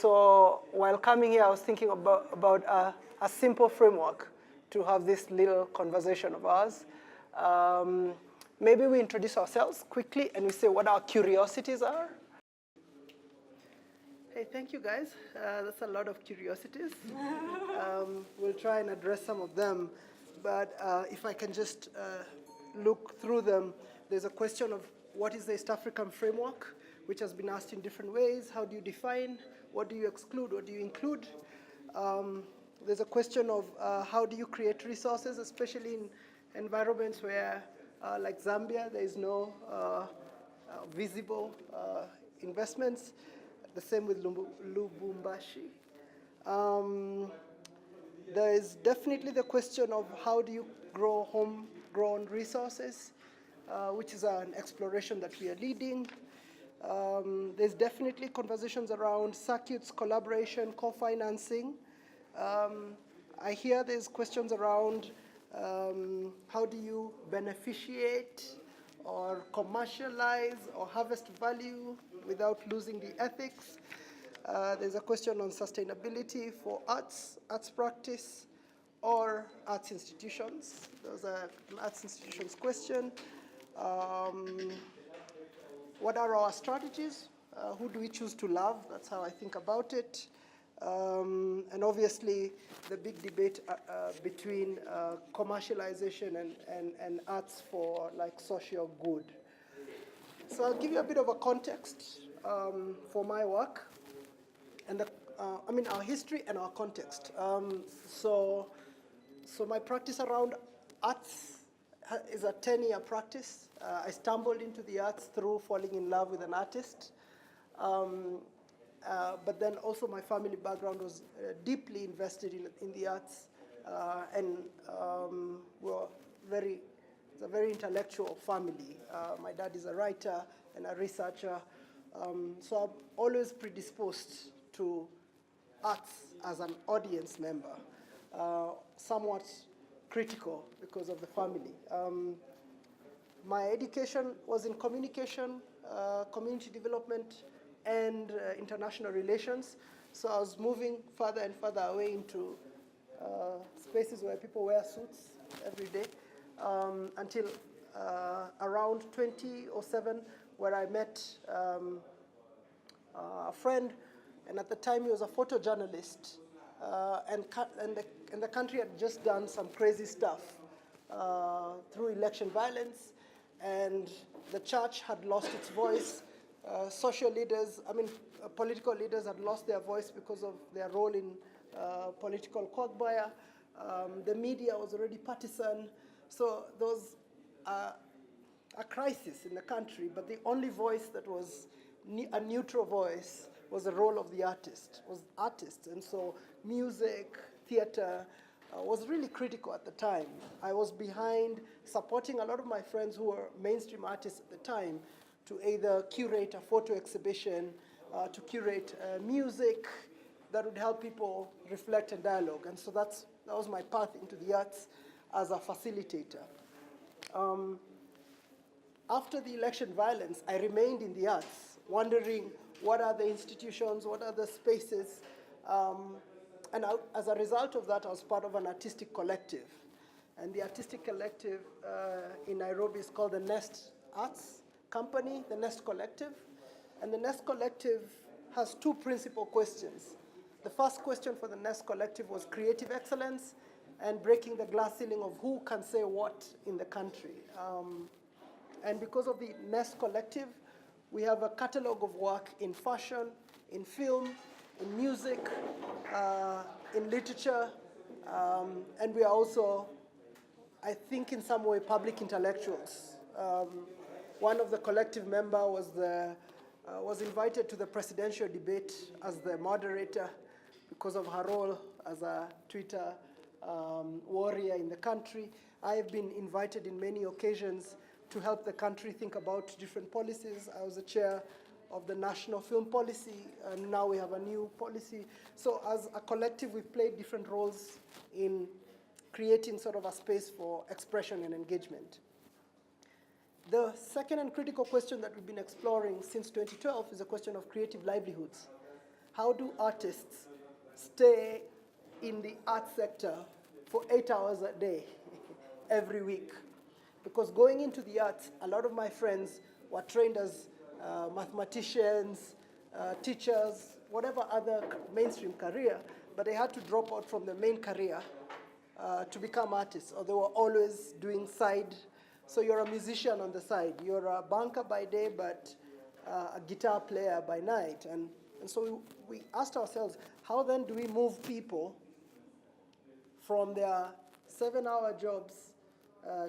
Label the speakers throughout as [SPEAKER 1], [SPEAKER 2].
[SPEAKER 1] So while coming here, I was thinking about a simple framework to have this little conversation of ours. Maybe we introduce ourselves quickly and we say what our curiosities are. Hey, thank you guys. That's a lot of curiosities. We'll try and address some of them. But if I can just look through them, there's a question of what is the East African framework, which has been asked in different ways. How do you define? What do you exclude? What do you include? There's a question of how do you create resources, especially in environments where, like Zambia, there is no visible investments. The same with Lubumbashi. There is definitely the question of how do you grow homegrown resources, which is an exploration that we are leading. There's definitely conversations around circuits, collaboration, co-financing. I hear there's questions around how do you beneficiate or commercialize or harvest value without losing the ethics. There's a question on sustainability for arts practice, or arts institutions. There's an arts institutions question. What are our strategies? Who do we choose to love? That's how I think about it. And obviously, the big debate between commercialization and arts for like social good. So I'll give you a bit of a context for my work, and our history and our context. So my practice around arts is a 10-year practice. I stumbled into the arts through falling in love with an artist. But then also my family background was deeply invested in the arts, and it's a very intellectual family. My dad is a writer and a researcher, so I'm always predisposed to arts as an audience member, somewhat critical because of the family. My education was in communication, community development, and international relations. So I was moving further and further away into spaces where people wear suits every day, until around 2007, where I met a friend, and at the time he was a photojournalist, and the country had just done some crazy stuff through election violence, and the church had lost its voice. Social leaders, political leaders had lost their voice because of their role in political quagmire. The media was already partisan. So there was a crisis in the country, but the only voice that was a neutral voice was the role of the artists. And so music, theater was really critical at the time. I was behind supporting a lot of my friends who were mainstream artists at the time to either curate a photo exhibition, to curate music that would help people reflect and dialogue. And so that was my path into the arts as a facilitator. After the election violence, I remained in the arts, wondering what are the institutions, what are the spaces. And as a result of that, I was part of an artistic collective. And the artistic collective in Nairobi is called the Nest Arts Company, the Nest Collective. And the Nest Collective has two principal questions. The first question for the Nest Collective was creative excellence and breaking the glass ceiling of who can say what in the country. And because of the Nest Collective, we have a catalog of work in fashion, in film, in music, in literature, and we are also, I think in some way, public intellectuals. One of the collective members was invited to the presidential debate as the moderator because of her role as a Twitter warrior in the country. I have been invited in many occasions to help the country think about different policies. I was the chair of the national film policy, and now we have a new policy. So as a collective, we've played different roles in creating sort of a space for expression and engagement. The second and critical question that we've been exploring since 2012 is a question of creative livelihoods. how do artists stay in the art sector for 8 hours a day, every week? Because going into the arts, a lot of my friends were trained as mathematicians, teachers, whatever other mainstream career, but they had to drop out from the main career to become artists, or they were always doing side. So you're a musician on the side. You're a banker by day, but a guitar player by night. And so we asked ourselves, how then do we move people from their 7-hour jobs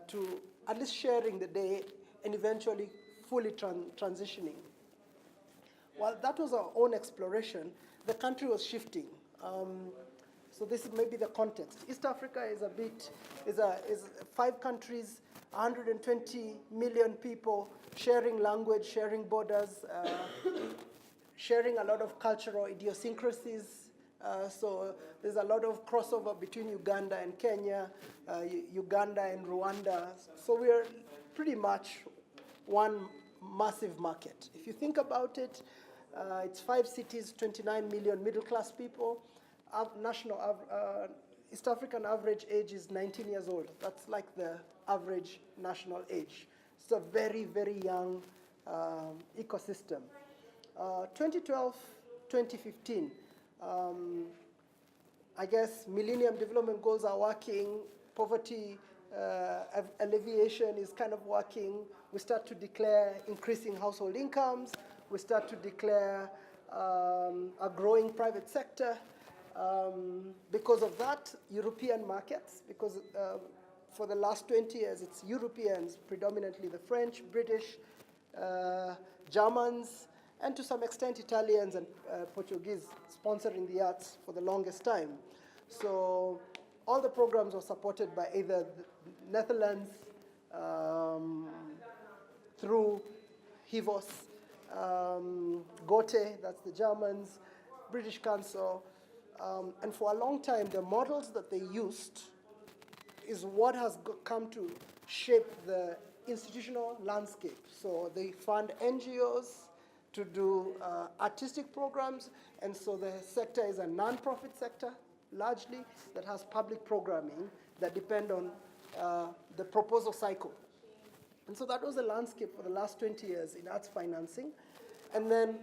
[SPEAKER 1] to at least sharing the day and eventually fully transitioning? While that was our own exploration, the country was shifting. So this is maybe the context. East Africa is 5 countries, 120 million people, sharing language, sharing borders, sharing a lot of cultural idiosyncrasies. So there's a lot of crossover between Uganda and Kenya, Uganda and Rwanda. So we're pretty much one massive market. If you think about it, it's 5 cities, 29 million middle-class people. East African average age is 19 years old. That's like the average national age. It's a very, very young ecosystem. 2012, 2015, I guess Millennium Development Goals are working, poverty alleviation is kind of working. We start to declare increasing household incomes. We start to declare a growing private sector. Because of that, European markets, because for the last 20 years, it's Europeans, predominantly the French, British, Germans, and to some extent Italians and Portuguese sponsoring the arts for the longest time. So all the programs were supported by either the Netherlands through HIVOS, Goethe, that's the Germans, British Council, and for a long time, the models that they used is what has come to shape the institutional landscape. So they fund NGOs to do artistic programs, and so the sector is a non-profit sector, largely, that has public programming that depend on the proposal cycle. And so that was the landscape for the last 20 years in arts financing. And then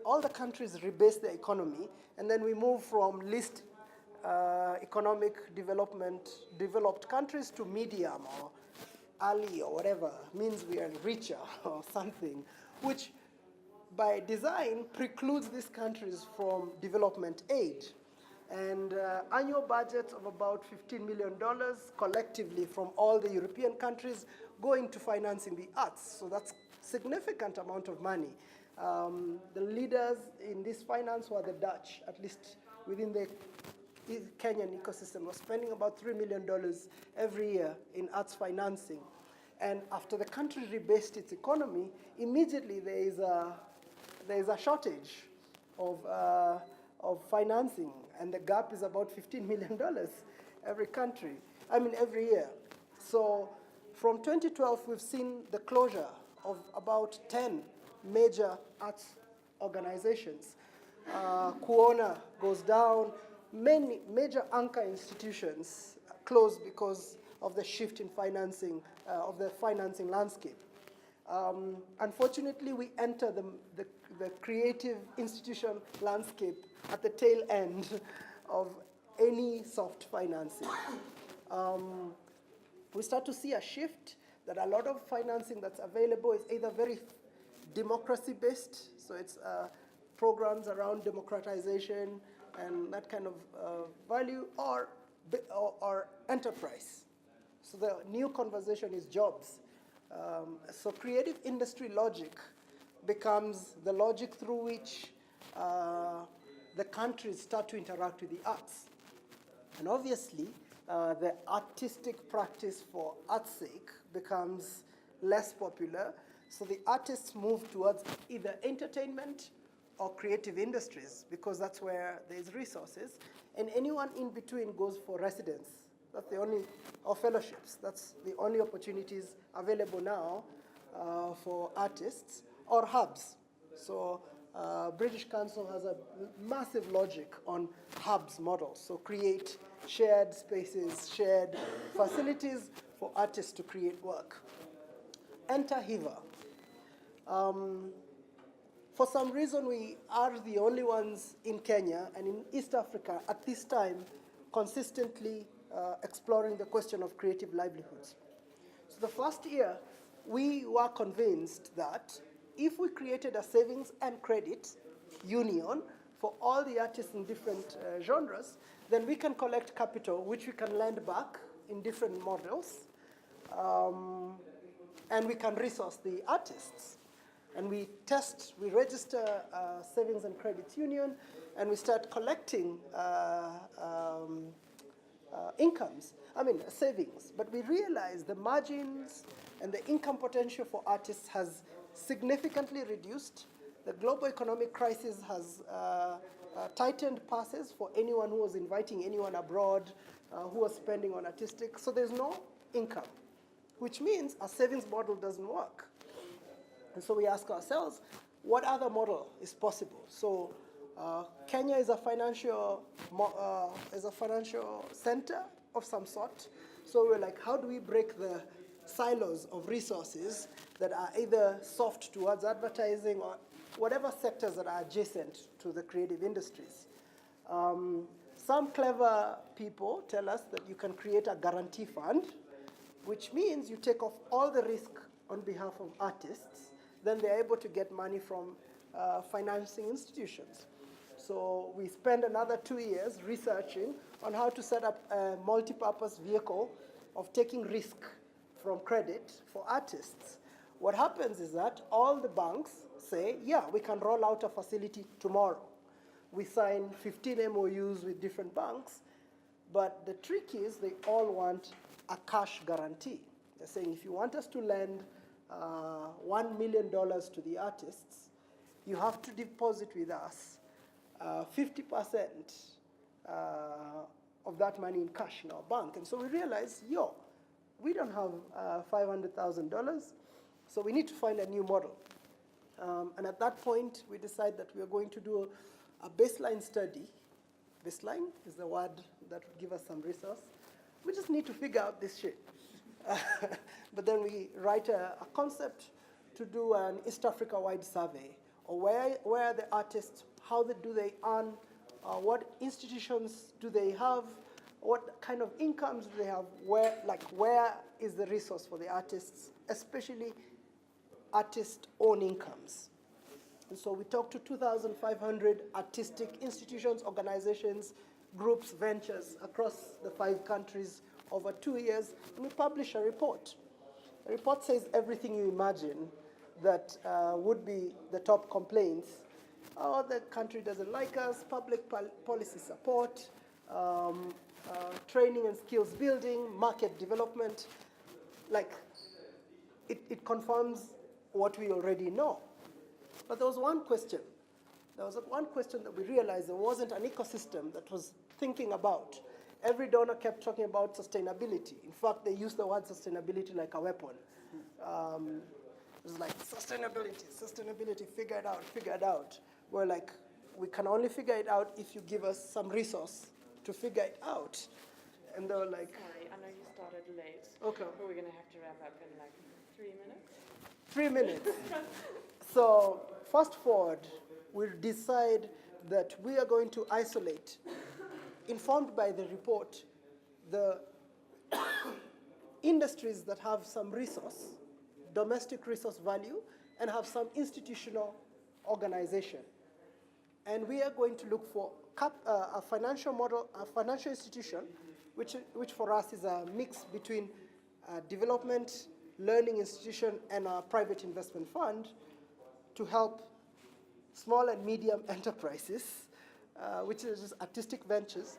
[SPEAKER 1] all the countries rebase their economy, and then we move from least economic development, developed countries to medium or early or whatever, means we are richer or something, which by design precludes these countries from development aid. And annual budgets of about $15 million collectively from all the European countries go into financing the arts. So that's significant amount of money. The leaders in this finance were the Dutch, at least within the Kenyan ecosystem, was spending about $3 million every year in arts financing. And after the country rebased its economy, immediately there is a shortage of financing, and the gap is about $15 million every year. So from 2012, we've seen the closure of about 10 major arts organizations. Kuona goes down. Many major anchor institutions close because of the shift in financing, of the financing landscape. Unfortunately, we enter the creative institution landscape at the tail end of any soft financing. We start to see a shift that a lot of financing that's available is either very democracy-based, so it's programs around democratization and that kind of value, or enterprise. So the new conversation is jobs. So creative industry logic becomes the logic through which the countries start to interact with the arts. And obviously, the artistic practice for art's sake becomes less popular. So the artists move towards either entertainment or creative industries, because that's where there's resources. And anyone in between goes for residence. That's the only, or fellowships. That's the only opportunities available now for artists, or hubs. So British Council has a massive logic on hubs models. So create shared spaces, shared facilities for artists to create work. Enter HIVA. For some reason, we are the only ones in Kenya and in East Africa at this time consistently exploring the question of creative livelihoods. So the first year, we were convinced that if we created a savings and credit union for all the artists in different genres, then we can collect capital, which we can lend back in different models, and we can resource the artists. And we register a savings and credits union, and we start collecting incomes, savings. But we realize the margins and the income potential for artists has significantly reduced. The global economic crisis has tightened passes for anyone who was inviting anyone abroad, who was spending on artistic. So there's no income, which means a savings model doesn't work. And so we ask ourselves, what other model is possible? So Kenya is a financial center of some sort. So we're like, how do we break the silos of resources that are either soft towards advertising or whatever sectors that are adjacent to the creative industries? Some clever people tell us that you can create a guarantee fund, which means you take off all the risk on behalf of artists, then they're able to get money from financing institutions. So we spend another 2 years researching on how to set up a multi-purpose vehicle of taking risk from credit for artists. What happens is that all the banks say, yeah, we can roll out a facility tomorrow. We sign 15 MOUs with different banks, but the trick is they all want a cash guarantee. They're saying, if you want us to lend $1 million to the artists, you have to deposit with us 50% of that money in cash in our bank. And so we realized, we don't have $500,000, so we need to find a new model. And at that point, we decided that we are going to do a baseline study. Baseline is the word that would give us some resource. We just need to figure out this shit. But then we write a concept to do an East Africa-wide survey, or where are the artists, how do they earn, what institutions do they have, what kind of incomes do they have, where is the resource for the artists, especially artist-owned incomes. And so we talked to 2,500 artistic institutions, organizations, groups, ventures across the 5 countries over 2 years, and we publish a report. The report says everything you imagine that would be the top complaints. Oh, the country doesn't like us, public policy support, training and skills building, market development. It confirms what we already know. But there was one question. There was one question that we realized there wasn't an ecosystem that was thinking about. Every donor kept talking about sustainability. In fact, they used the word sustainability like a weapon. It was like, sustainability, figure it out. We're like, we can only figure it out if you give us some resource to figure it out. And they were like...
[SPEAKER 2] Sorry, I know you started late.
[SPEAKER 1] Okay.
[SPEAKER 2] But we're going to have to wrap up in 3 minutes.
[SPEAKER 1] 3 minutes. So, fast forward, we decide that we are going to isolate, informed by the report, the industries that have some resource, domestic resource value, and have some institutional organization. And we are going to look for a financial model, a financial institution, which for us is a mix between a development, learning institution, and a private investment fund to help small and medium enterprises, which is just artistic ventures,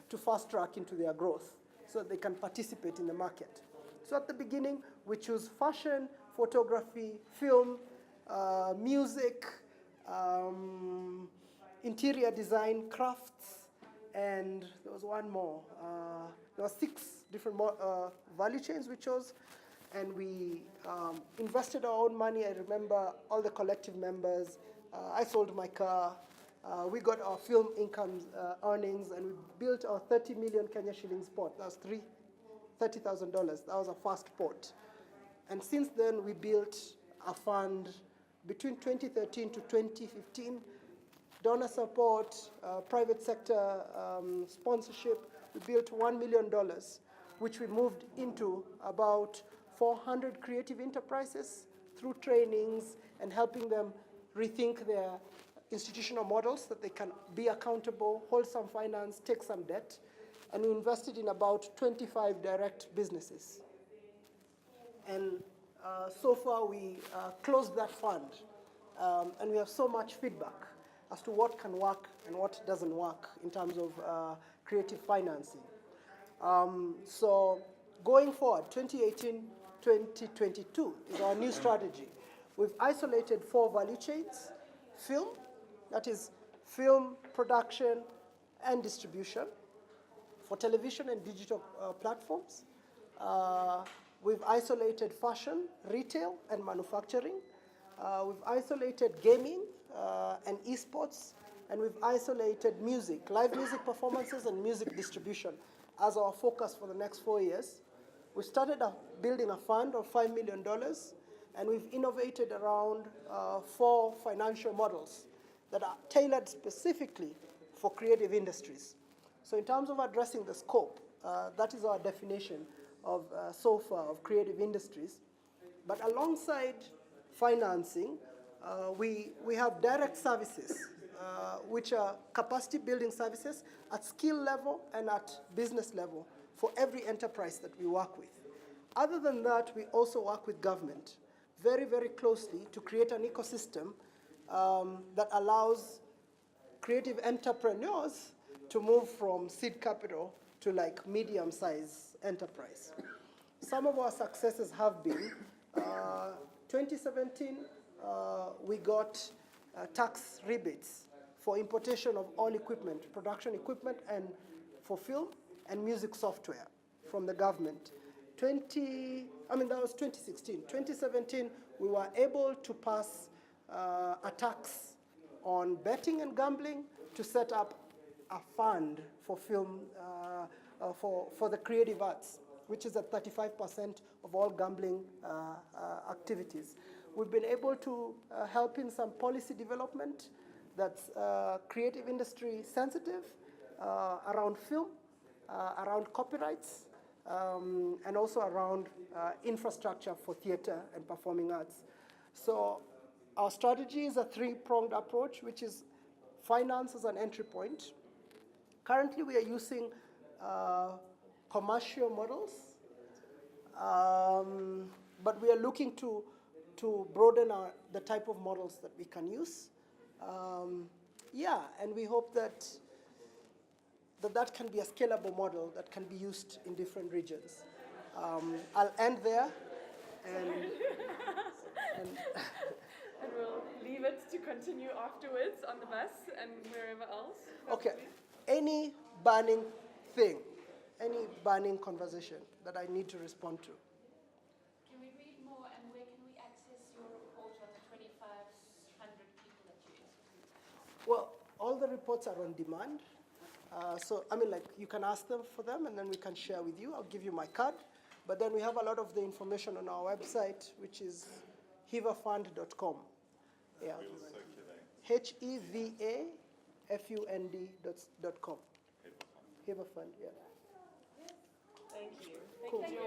[SPEAKER 1] to fast track into their growth so that they can participate in the market. So at the beginning, we choose fashion, photography, film, music, interior design, crafts, and there was one more. There were 6 different value chains we chose, and we invested our own money. I remember all the collective members I sold my car. We got our film income earnings, and we built our 30 million Kenya shillings port. That was $30,000. That was our first port. And since then, we built a fund between 2013 to 2015, donor support, private sector sponsorship. We built $1 million, which we moved into about 400 creative enterprises through trainings and helping them rethink their institutional models that they can be accountable, hold some finance, take some debt. And we invested in about 25 direct businesses. And so far, we closed that fund. And we have so much feedback as to what can work and what doesn't work in terms of creative financing. So going forward, 2018-2022 is our new strategy. We've isolated 4 value chains: film, that is film production and distribution for television and digital platforms. We've isolated fashion, retail, and manufacturing. We've isolated gaming and esports, and we've isolated music, live music performances and music distribution as our focus for the next 4 years. We started building a fund of $5 million, and we've innovated around 4 financial models that are tailored specifically for creative industries. So in terms of addressing the scope, that is our definition of so far of creative industries. But alongside financing, we have direct services, which are capacity building services at skill level and at business level for every enterprise that we work with. Other than that, we also work with government very, very closely to create an ecosystem that allows creative entrepreneurs to move from seed capital to like medium-sized enterprise. Some of our successes have been, 2017, we got tax rebates for importation of all equipment, production equipment, and for film and music software from the government. That was 2016. 2017, we were able to pass a tax on betting and gambling to set up a fund for film, for the creative arts, which is at 35% of all gambling activities. We've been able to help in some policy development that's creative industry sensitive, around film, around copyrights, and also around infrastructure for theater and performing arts. So our strategy is a 3-pronged approach, which is finance as an entry point. Currently, we are using commercial models, but we are looking to broaden the type of models that we can use. And we hope that can be a scalable model that can be used in different regions. I'll end there. And
[SPEAKER 2] we'll leave it to continue afterwards on the bus and wherever else.
[SPEAKER 1] Okay. Any burning thing, any burning conversation that I need to respond to.
[SPEAKER 3] Can we read more, and where can we access your report on the 2,500 people that you interviewed?
[SPEAKER 1] Well, all the reports are on demand. You can ask them for them, and then we can share with you. I'll give you my card. But then we have a lot of the information on our website, which is hevafund.com. Yeah. HEVAFUND.com. Hevafund, yeah.
[SPEAKER 2] Thank you.
[SPEAKER 1] Cool.
[SPEAKER 2] Thank you.